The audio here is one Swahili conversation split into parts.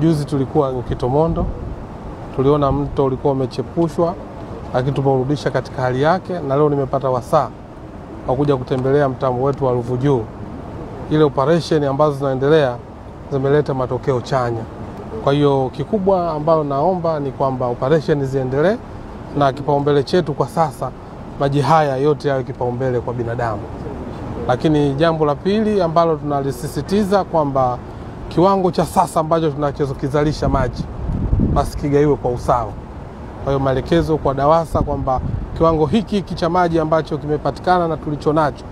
Juzi tulikuwa Kitomondo, tuliona mto ulikuwa umechepushwa, lakini tumeurudisha katika hali yake, na leo nimepata wasaa wa kuja kutembelea mtambo wetu wa Ruvu Juu. Ile operation ambazo zinaendelea zimeleta matokeo chanya. Kwa hiyo kikubwa ambalo naomba ni kwamba operation ziendelee, na kipaumbele chetu kwa sasa maji haya yote yawe kipaumbele kwa binadamu. Lakini jambo la pili ambalo tunalisisitiza kwamba kiwango cha sasa ambacho tunachokizalisha maji basi kigaiwe kwa usawa. Kwa hiyo maelekezo kwa DAWASA kwamba kiwango hiki cha maji ambacho kimepatikana na tulicho nacho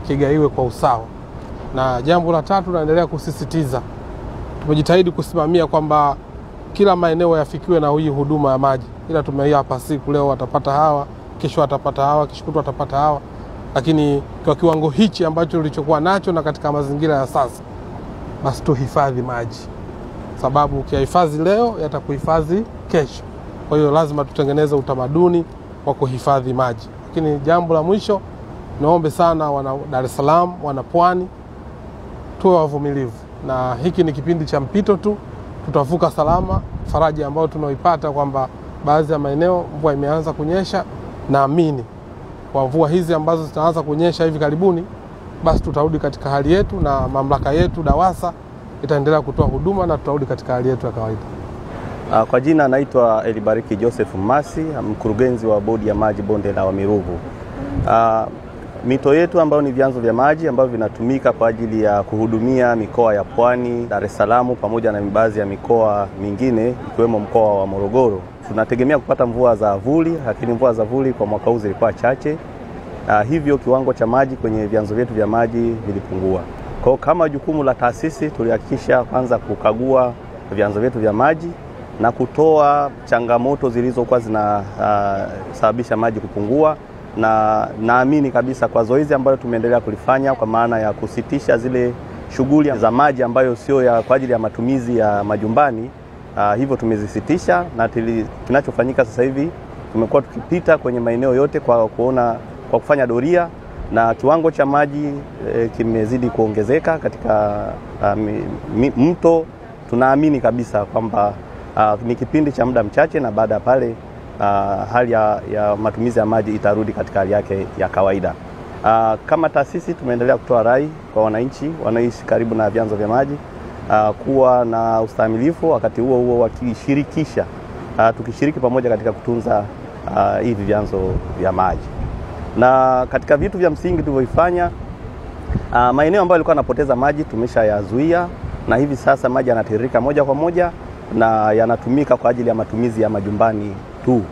kigaiwe kwa usawa. Na jambo la tatu naendelea kusisitiza, tumejitahidi kusimamia kwamba kila maeneo yafikiwe na hii huduma ya maji. Ila tumeiapa siku, leo watapata hawa, kesho watapata hawa, kesho kutwa watapata hawa. Lakini kwa kiwango hichi ambacho tulichokuwa nacho na katika mazingira ya sasa, basi tuhifadhi maji. Sababu ukihifadhi leo yatakuhifadhi kesho. Kwa hiyo lazima tutengeneze utamaduni wa kuhifadhi maji. Lakini jambo la mwisho, naombe sana wana Dar es Salaam, wana Pwani, tuwe wavumilivu. Na hiki ni kipindi cha mpito tu, tutavuka salama. Faraja ambayo tunaoipata kwamba baadhi ya maeneo mvua imeanza kunyesha, naamini kwa mvua hizi ambazo zitaanza kunyesha hivi karibuni, basi tutarudi katika hali yetu na mamlaka yetu DAWASA itaendelea kutoa huduma na tutarudi katika hali yetu ya kawaida. Kwa jina naitwa Elibariki Joseph Mmasi, mkurugenzi wa bodi ya maji bonde la Wami Ruvu. Mito yetu ambayo ni vyanzo vya maji ambavyo vinatumika kwa ajili ya kuhudumia mikoa ya Pwani, Dar es Salaam pamoja na baadhi ya mikoa mingine ikiwemo mkoa wa Morogoro. Tunategemea kupata mvua za vuli, lakini mvua za vuli kwa mwaka huu zilikuwa chache. Hivyo kiwango cha maji kwenye vyanzo vyetu vya maji vilipungua. Kwa kama jukumu la taasisi tulihakikisha kwanza kukagua vyanzo vyetu vya maji na kutoa changamoto zilizokuwa zinasababisha maji kupungua, na naamini kabisa kwa zoezi ambalo tumeendelea kulifanya kwa maana ya kusitisha zile shughuli za maji ambayo sio kwa ajili ya matumizi ya majumbani, hivyo tumezisitisha, na kinachofanyika sasa hivi tumekuwa tukipita kwenye maeneo yote kwa kufanya doria, na kiwango cha maji kimezidi kuongezeka katika mto. Tunaamini kabisa kwamba ni kipindi cha muda mchache, na baada ya pale hali ya matumizi ya maji itarudi katika hali yake ya kawaida. Kama taasisi tumeendelea kutoa rai kwa wananchi wanaishi karibu na vyanzo vya maji kuwa na ustahimilifu, wakati huo huo wakishirikisha tukishiriki pamoja katika kutunza hivi vyanzo vya maji. Na katika vitu vya msingi tulivyoifanya, maeneo ambayo yalikuwa yanapoteza maji tumeshayazuia, na hivi sasa maji yanatiririka moja kwa moja na yanatumika kwa ajili ya matumizi ya majumbani tu.